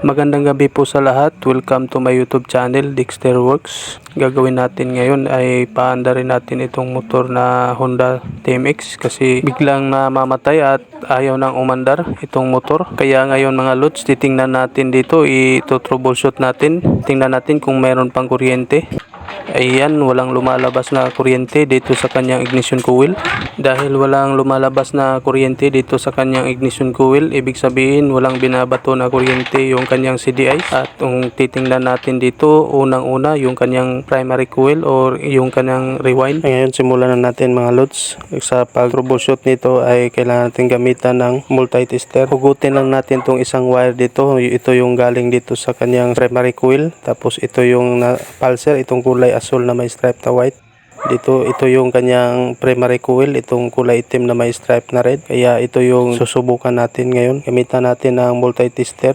Magandang gabi po sa lahat. Welcome to my YouTube channel, Dexter Works. Gagawin natin ngayon ay paandarin natin itong motor na Honda TMX kasi biglang namamatay at ayaw nang umandar itong motor. Kaya ngayon mga lods, titingnan natin dito, ito-troubleshoot natin. Tingnan natin kung mayroon pang kuryente. Ayan, walang lumalabas na kuryente dito sa kanyang ignition coil. Dahil walang lumalabas na kuryente dito sa kanyang ignition coil, ibig sabihin walang binabato na kuryente yung kanyang CDI. At kung titingnan natin dito, unang-una yung kanyang primary coil or yung kanyang rewind. Ngayon simulan na natin mga lods. Sa pag-troubleshoot nito ay kailangan natin gamitan ng multi-tester. Hugutin lang natin tong isang wire dito. Ito yung galing dito sa kanyang primary coil. Tapos ito yung pulser, itong kulay asul na may stripe na white. Dito, ito yung kanyang primary coil, itong kulay itim na may stripe na red. Kaya ito yung susubukan natin ngayon. Gamitan natin ng multi-tester.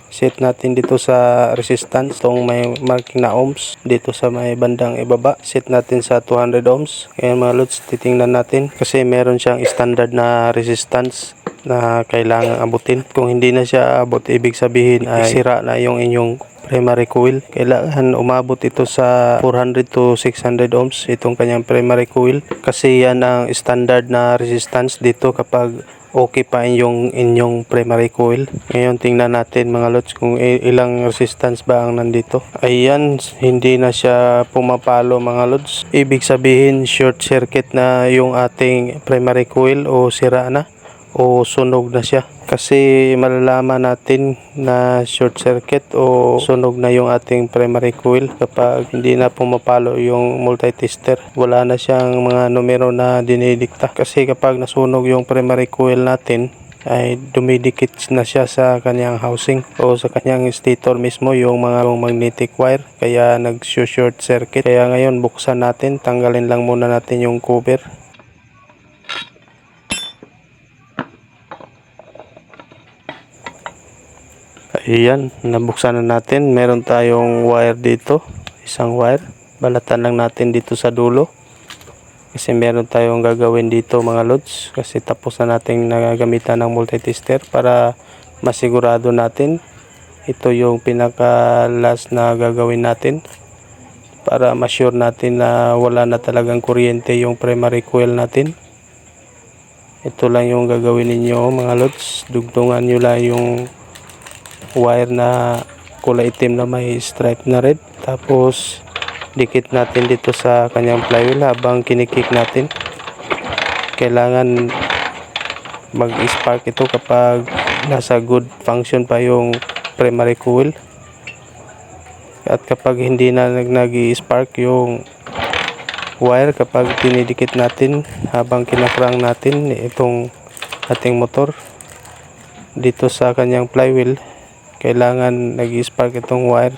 Set natin dito sa resistance, itong may marking na ohms. Dito sa may bandang ibaba, set natin sa 200 ohms. Kaya mga lods, titingnan natin kasi meron siyang standard na resistance na kailangan abutin. Kung hindi na siya abot, ibig sabihin ay sira na yung inyong primary coil. Kailangan umabot ito sa 400 to 600 ohms itong kanyang primary coil kasi yan ang standard na resistance dito kapag okay pa inyong primary coil. Ngayon tingnan natin mga lods kung ilang resistance ba ang nandito. Ayan, hindi na siya pumapalo mga lods. Ibig sabihin short circuit na yung ating primary coil o sira na o sunog na siya. Kasi malalaman natin na short circuit o sunog na yung ating primary coil kapag hindi na pumapalo yung multi-tester. Wala na siyang mga numero na dinidikta. Kasi kapag nasunog yung primary coil natin ay dumidikit na siya sa kanyang housing o sa kanyang stator mismo yung mga magnetic wire. Kaya nag-short circuit. Kaya ngayon buksan natin, tanggalin lang muna natin yung cover. Ayan, nabuksan na natin. Meron tayong wire dito. Isang wire. Balatan lang natin dito sa dulo. Kasi meron tayong gagawin dito mga lods. Kasi tapos na natin nagagamitan ng multi-tester para masigurado natin. Ito yung pinaka last na gagawin natin. Para ma-sure natin na wala na talagang kuryente yung primary coil natin. Ito lang yung gagawin ninyo mga lods. Dugtungan nyo lang yung wire na kulay itim na may stripe na red. Tapos dikit natin dito sa kanyang flywheel habang kinikik natin. Kailangan mag-spark ito kapag nasa good function pa yung primary coil. At kapag hindi na nag-spark yung wire kapag dinidikit natin habang kinakrang natin itong ating motor dito sa kanyang flywheel, kailangan nag-spark itong wire.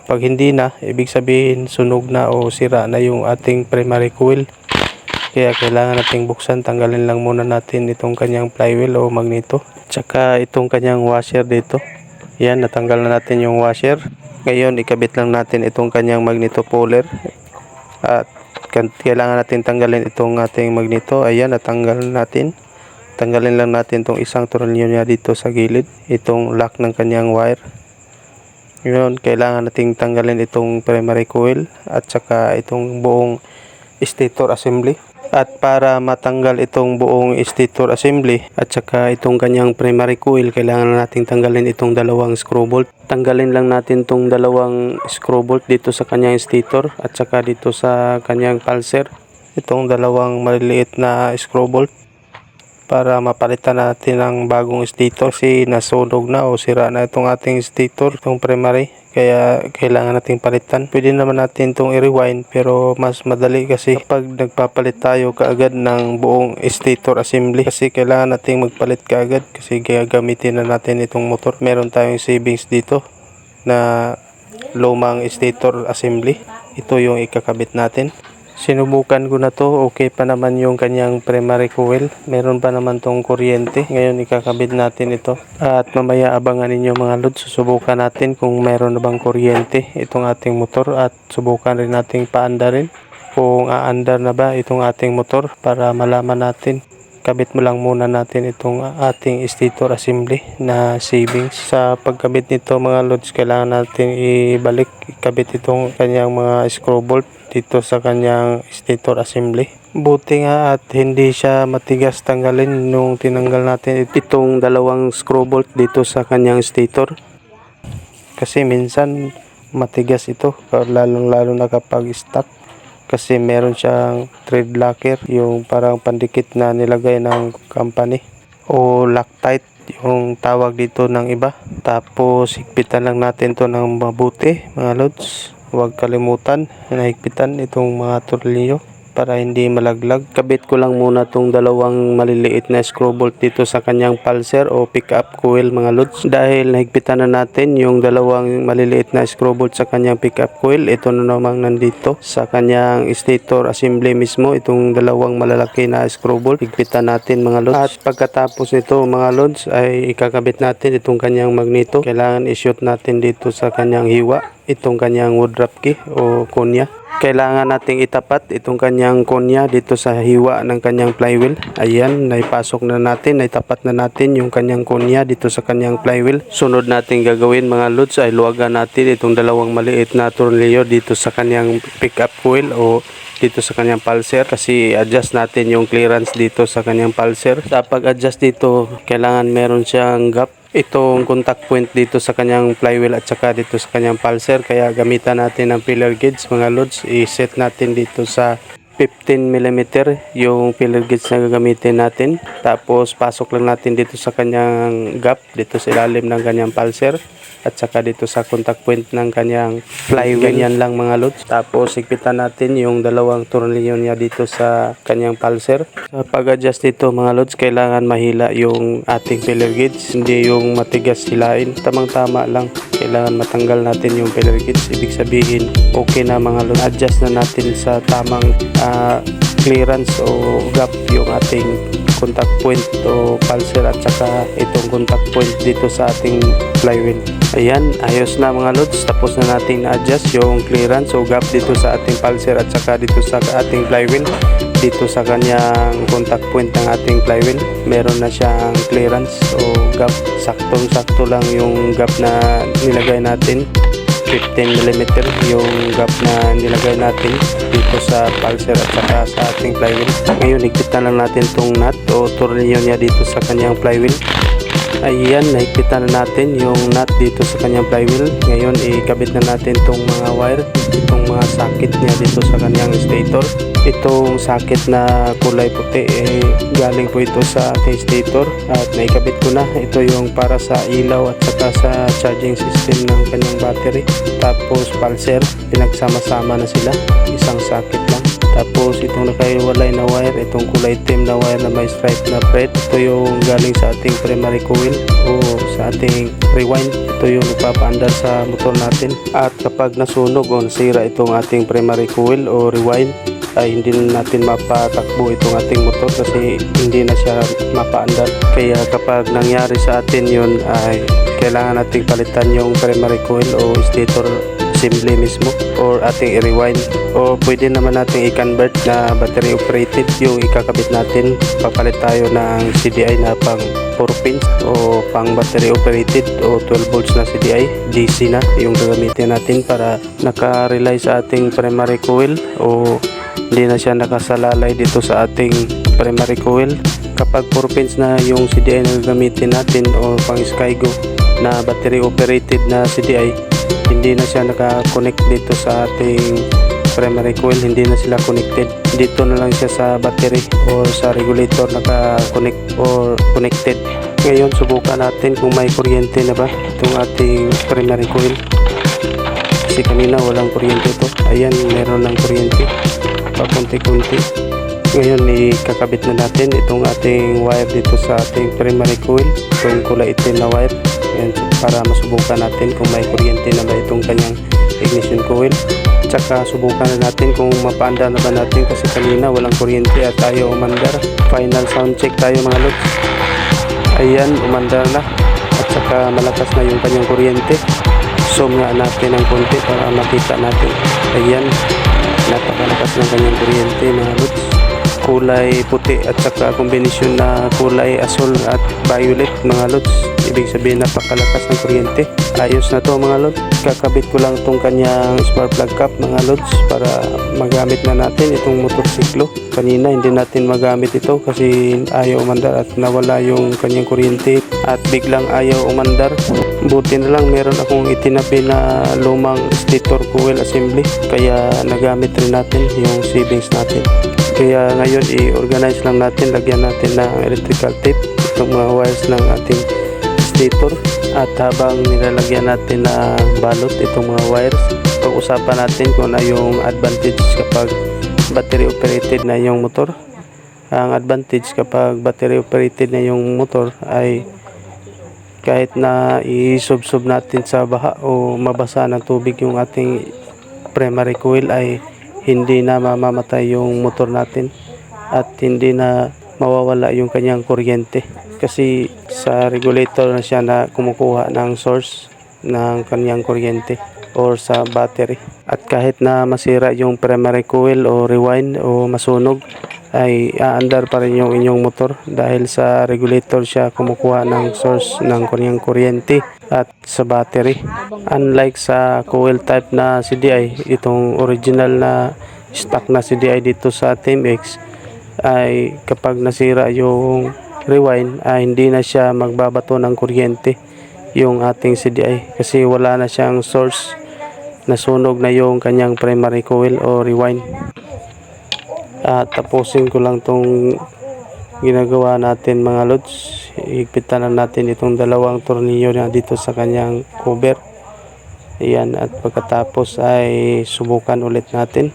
Pag hindi na, ibig sabihin sunog na o sira na yung ating primary coil. Kaya kailangan nating buksan, tanggalin lang muna natin itong kanyang flywheel o magneto. Tsaka itong kanyang washer dito. Yan, natanggal na natin yung washer. Ngayon, ikabit lang natin itong kanyang magneto puller. At kailangan natin tanggalin itong ating magneto. Ayan, natanggal natin. Tanggalin lang natin itong isang tornilyo niya dito sa gilid. Itong lock ng kanyang wire. Ngayon, kailangan nating tanggalin itong primary coil at saka itong buong stator assembly. At para matanggal itong buong stator assembly at saka itong kanyang primary coil, kailangan nating tanggalin itong dalawang screw bolt. Tanggalin lang natin itong dalawang screw bolt dito sa kanyang stator at saka dito sa kanyang pulser. Itong dalawang maliliit na screw bolt para mapalitan natin ng bagong stator kasi nasunog na o sira na itong ating stator, itong primary. Kaya kailangan nating palitan. Pwede naman natin itong i-rewind pero mas madali kasi kapag nagpapalit tayo kaagad ng buong stator assembly. Kasi kailangan nating magpalit kaagad kasi gagamitin na natin itong motor. Meron tayong savings dito na lumang stator assembly. Ito yung ikakabit natin. Sinubukan ko na to, okay pa naman yung kanyang primary coil. Meron pa naman tong kuryente. Ngayon ikakabit natin ito. At mamaya abangan ninyo mga lods. Susubukan natin kung meron na bang kuryente itong ating motor. At subukan rin nating paandarin kung aandar na ba itong ating motor para malaman natin kabit mo lang muna natin itong ating stator assembly na savings. Sa pagkabit nito mga lods, kailangan natin ikabit itong kanyang mga screw bolt dito sa kanyang stator assembly. Buti nga at hindi siya matigas tanggalin nung tinanggal natin itong dalawang screw bolt dito sa kanyang stator. Kasi minsan matigas ito, lalong-lalo na kapag stock. Kasi meron siyang thread locker, yung parang pandikit na nilagay ng company, o Loctite yung tawag dito ng iba. Tapos higpitan lang natin to ng mabuti mga lods. Huwag kalimutan na higpitan itong mga tornilyo para hindi malaglag. Kabit ko lang muna tong dalawang maliliit na screw bolt dito sa kanyang pulser o pickup coil mga lods. Dahil nahigpitan na natin yung dalawang maliliit na screw bolt sa kanyang pickup coil, ito na namang nandito sa kanyang stator assembly mismo, itong dalawang malalaki na screw bolt. Higpitan natin mga lods. At pagkatapos nito mga lods ay ikakabit natin itong kanyang magneto. Kailangan i-shoot natin dito sa kanyang hiwa itong kanyang wood wrap key o konya. Kailangan nating itapat itong kanyang konya dito sa hiwa ng kanyang flywheel. Ayan, naipasok na natin, naitapat na natin yung kanyang konya dito sa kanyang flywheel. Sunod natin gagawin mga lods ay luwagan natin itong dalawang maliit na tornilyo dito sa kanyang pickup coil o dito sa kanyang pulser, kasi adjust natin yung clearance dito sa kanyang pulser. Sa pag-adjust dito, kailangan meron siyang gap itong contact point dito sa kanyang flywheel at saka dito sa kanyang pulser, kaya gamitan natin ng filler gauge mga lods. I-set natin dito sa 15mm yung filler gauge na gagamitin natin. Tapos pasok lang natin dito sa kanyang gap dito sa ilalim ng kanyang pulser at saka dito sa contact point ng kanyang flywheel. Ganyan lang mga lods. Tapos higpitan natin yung dalawang tornilyo niya dito sa kanyang pulser. Sa pag-adjust dito mga lods, kailangan mahila yung ating filler gauge, hindi yung matigas hilain. Tamang-tama lang. Kailangan matanggal natin yung filler gauge. Ibig sabihin okay na mga lods. Adjust na natin sa tamang clearance o gap yung ating contact point o pulser at saka itong contact point dito sa ating flywheel. Ayan, ayos na mga lods. Tapos na natin na-adjust yung clearance o gap dito sa ating pulser at saka dito sa ating flywheel. Dito sa kanyang contact point ng ating flywheel, meron na siyang clearance o gap. Saktong-sakto lang yung gap na nilagay natin. 15mm yung gap na nilagay natin dito sa pulser at saka sa ating flywheel. Ngayon, higpitan lang natin tong nut o tornilyo niya dito sa kanyang flywheel. Ayan, nahigpitan na natin yung nut dito sa kanyang flywheel. Ngayon, ikabit na natin tong mga wire, itong mga socket niya dito sa kanyang stator. Itong socket na kulay puti galing po ito sa ating stator at naikabit ko na. Ito yung para sa ilaw at saka sa charging system ng kanyang battery. Tapos pulser, pinagsama-sama na sila, isang socket lang. Tapos itong nakaiwalay na wire, itong kulay itim na wire na may stripe na thread, ito yung galing sa ating primary coil o sa ating rewind. Ito yung nagpapaandar sa motor natin. At kapag nasunog o nasira itong ating primary coil o rewind, ay hindi na natin mapatakbo itong ating motor kasi hindi na siya mapaandar. Kaya kapag nangyari sa atin yun, ay kailangan nating palitan yung primary coil o stator assembly mismo or ating i-rewind, o pwede naman natin i-convert na battery operated yung ikakabit natin. Papalit tayo ng CDI na pang 4 pins o pang battery operated o 12 volts na CDI, DC na yung gagamitin natin para naka-rely sa ating primary coil o hindi na siya nakasalalay dito sa ating primary coil. Kapag 4 pins na yung CDI na gagamitin natin o pang Skygo na battery operated na CDI, hindi na siya naka-connect dito sa ating primary coil, hindi na sila connected. Dito na lang siya sa battery or sa regulator naka-connect or connected. Ngayon, subukan natin kung may kuryente na ba itong ating primary coil. Kasi kanina walang kuryente ito. Ayan, meron ng kuryente pakunti-kunti. Ngayon, ikakabit na natin itong ating wire dito sa ating primary coil, itong kulay itim na wire. Ayan, para masubukan natin kung may kuryente na ba itong kanyang ignition coil. Tsaka subukan na natin kung mapaandar na ba natin kasi kanina walang kuryente at tayo umandar. Final sound check tayo mga lods. Ayan, umandar na at saka malakas na yung kanyang kuryente. Zoom nga natin ng konti para makita natin. Ayan, napakalakas ng kanyang kuryente mga lods. kulay puti at saka kombinasyon na kulay asul at violet mga lods. Ibig sabihin napakalakas ng kuryente. Ayos na to mga lods. Kakabit ko lang itong kanyang spark plug cap mga lods para magamit na natin itong motorsiklo. Kanina hindi natin magamit ito kasi ayaw umandar at nawala yung kanyang kuryente at biglang ayaw umandar. Buti na lang meron akong itinabi na lumang stator coil assembly kaya nagamit rin natin yung savings natin. Kaya ngayon i-organize lang natin, lagyan natin ng electrical tape itong mga wires ng ating stator at habang nilalagyan natin na balot itong mga wires, pag-usapan natin kung ano yung advantage kapag battery operated na yung motor. Ang advantage kapag battery operated na yung motor ay kahit na isubsob natin sa baha o mabasa ng tubig yung ating primary coil ay hindi na mamamatay yung motor natin at hindi na mawawala yung kanyang kuryente kasi sa regulator na siya na kumukuha ng source ng kanyang kuryente or sa battery. At kahit na masira yung primary coil o rewind o masunog ay aandar pa rin yung inyong motor dahil sa regulator siya kumukuha ng source ng kanyang kuryente at sa battery. Unlike sa coil type na CDI, itong original na stock na CDI dito sa TMX ay kapag nasira yung rewind ay hindi na siya magbabato ng kuryente yung ating CDI kasi wala na siyang source, nasunog na yung kanyang primary coil o rewind. At tapusin ko lang tong ginagawa natin mga lods. Higpitan na natin itong dalawang tornilyo na dito sa kanyang cover. Ayan, at pagkatapos ay subukan ulit natin.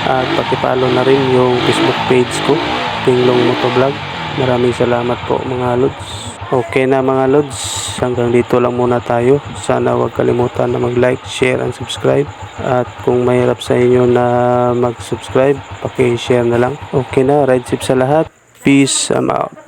At pakipalo na rin yung Facebook page ko, Tinglong Motovlog. Maraming salamat po mga lods. Okay na mga lods, hanggang dito lang muna tayo. Sana huwag kalimutan na mag-like, share, and subscribe. At kung mahirap sa inyo na mag-subscribe, paki-share na lang. Okay na, ride safe sa lahat. Peace, I'm out.